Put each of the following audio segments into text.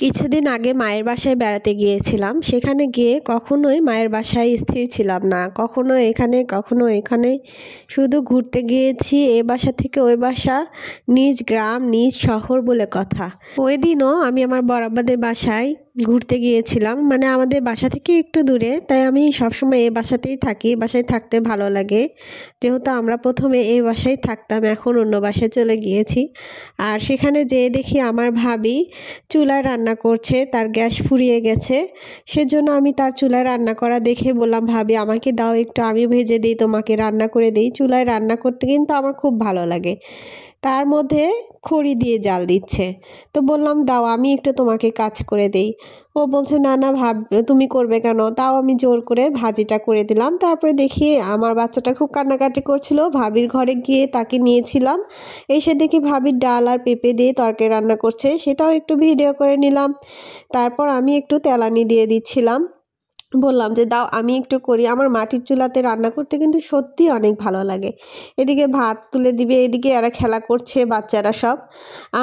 কিছুদিন আগে মায়ের বাসায় বেড়াতে গিয়েছিলাম। সেখানে গিয়ে কখনোই মায়ের বাসায় স্থির ছিলাম না। কখনো এখানে, কখনো এখানে। শুধু ঘুরতে গিয়েছি এ বাসা থেকে ওই বাসা, নিজ গ্রাম, নিজ শহর বলে কথা। ওই দিনও আমি আমার বড় আব্বাদের বাসায় ঘুরতে গিয়েছিলাম। মানে আমাদের বাসা থেকে একটু দূরে, তাই আমি সবসময় এই বাসাতেই থাকি। বাসায় থাকতে ভালো লাগে, যেহেতু আমরা প্রথমে এই বাসায় থাকতাম, এখন অন্য বাসায় চলে গিয়েছি। আর সেখানে যেয়ে দেখি আমার ভাবি চুলায় রান্না করছে, তার গ্যাস ফুরিয়ে গেছে। সেজন্য আমি তার চুলায় রান্না করা দেখে বললাম, ভাবি আমাকে দাও একটু, আমি ভেজে দিই, তোমাকে রান্না করে দিই। চুলায় রান্না করতে কিন্তু আমার খুব ভালো লাগে। তার মধ্যে খড়ি দিয়ে জাল দিচ্ছে, তো বললাম দাও আমি একটু তোমাকে কাজ করে দেই। ও বলছে না না ভাব, তুমি করবে কেন? তাও আমি জোর করে ভাজিটা করে দিলাম। তারপরে দেখি আমার বাচ্চাটা খুব কান্নাকাটি করছিল, ভাবির ঘরে গিয়ে তাকে নিয়েছিলাম। এসে দেখি ভাবির ডাল আর পেঁপে দিয়ে তরকারি রান্না করছে, সেটাও একটু ভিডিও করে নিলাম। তারপর আমি একটু তেলানি দিয়ে দিচ্ছিলাম, বললাম যে দাও আমি একটু করি। আমার মাটির চুলাতে রান্না করতে কিন্তু সত্যি অনেক ভালো লাগে। এদিকে ভাত তুলে দিবে, এদিকে এরা খেলা করছে বাচ্চারা সব।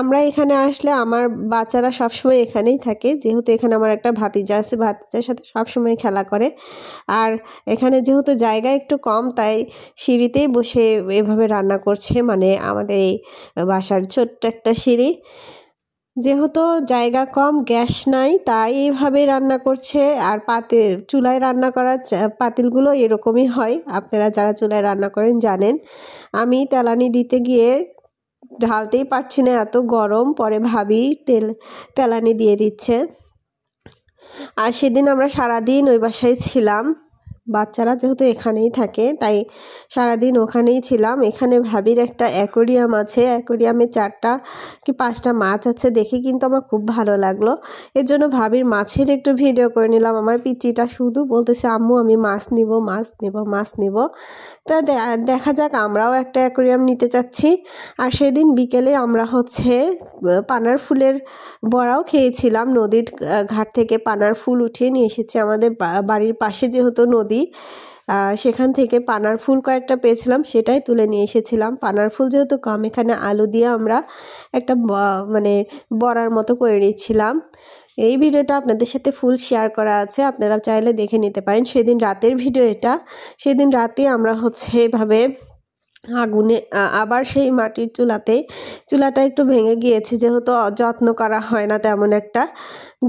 আমরা এখানে আসলে আমার বাচ্চারা সবসময় এখানেই থাকে, যেহেতু এখানে আমার একটা ভাতিজা আছে, ভাতিজার সাথে সবসময় খেলা করে। আর এখানে যেহেতু জায়গা একটু কম, তাই সিঁড়িতেই বসে এভাবে রান্না করছে। মানে আমাদের এই বাসার ছোট্ট একটা সিঁড়ি, যেহেতু জায়গা কম, গ্যাস নাই, তাই এইভাবে রান্না করছে। আর চুলায় রান্না করা পাতিলগুলো এরকমই হয়, আপনারা যারা চুলায় রান্না করেন জানেন। আমি তেলানি দিতে গিয়ে ঢালতেই পারছি না, এত গরম। পরে ভাবি তেলানি দিয়ে দিচ্ছে। আর সেদিন আমরা সারাদিন ওই বাসায় ছিলাম। বাচ্চারা যেহেতু এখানেই থাকে, তাই সারাদিন ওখানেই ছিলাম। এখানে ভাবির একটা অ্যাকোরিয়াম আছে, অ্যাকোরিয়ামে 4টা কি 5টা মাছ আছে, দেখে কিন্তু আমার খুব ভালো লাগলো। এর জন্য ভাবির মাছের একটু ভিডিও করে নিলাম। আমার পিচিটা শুধু বলতেছে আম্মু আমি মাছ নিব, মাছ নিব, মাছ নিব। তা দেখা যাক, আমরাও একটা অ্যাকোরিয়াম নিতে চাচ্ছি। আর সেদিন বিকেলে আমরা পানার ফুলের বড়াও খেয়েছিলাম। নদীর ঘাট থেকে পানার ফুল উঠিয়ে নিয়ে এসেছি, আমাদের বাড়ির পাশে যেহেতু নদী, সেখান থেকে পানার ফুল কয়েকটা পেয়েছিলাম, সেটাই তুলে নিয়ে এসেছিলাম। পানার ফুল যেহেতু কম, এখানে আলু দিয়ে আমরা একটা মানে বড়ার মতো করে নিচ্ছিলাম। এই ভিডিওটা আপনাদের সাথে ফুল শেয়ার করা আছে, আপনারা চাইলে দেখে নিতে পারেন। সেদিন রাতের ভিডিও এটা। সেদিন রাতে আমরা এভাবে আগুনে আবার সেই মাটির চুলাটা একটু ভেঙে গিয়েছে, যেহেতু যত্ন করা হয় না তেমন একটা,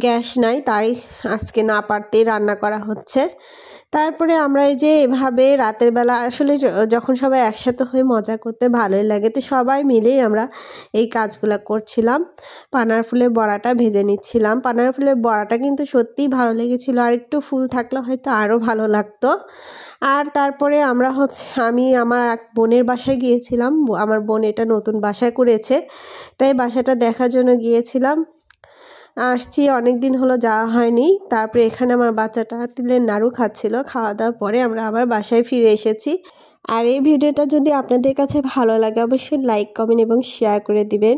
গ্যাস নাই, তাই আজকে না পারতেই রান্না করা হচ্ছে। তারপরে আমরা এই যে এভাবে রাতের বেলা আসলে যখন সবাই একসাথে হয়ে মজা করতে ভালোই লাগে, তো সবাই মিলেই আমরা এই কাজগুলো করছিলাম। পানার ফুলের বড়াটা ভেজে নিচ্ছিলাম। পানার ফুলের বড়াটা কিন্তু সত্যিই ভালো লেগেছিল, আর একটু ফুল থাকলে হয়তো আরও ভালো লাগতো। আর তারপরে আমরা আমি আমার এক বোনের বাসায় গিয়েছিলাম। আমার বোন এটা নতুন বাসায় করেছে, তাই বাসাটা দেখার জন্য গিয়েছিলাম। আসছি, অনেক দিন হলো যাওয়া হয়নি। তারপরে এখানে আমার বাচ্চাটা তিলের নাড়ু খাচ্ছিল। খাওয়া দাওয়ার পরে আমরা আবার বাসায় ফিরে এসেছি। আর এই ভিডিওটা যদি আপনাদের কাছে ভালো লাগে, অবশ্যই লাইক, কমেন্ট এবং শেয়ার করে দিবেন।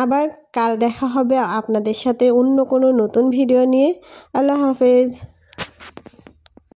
আবার কাল দেখা হবে আপনাদের সাথে অন্য কোনো নতুন ভিডিও নিয়ে। আল্লাহ হাফেজ।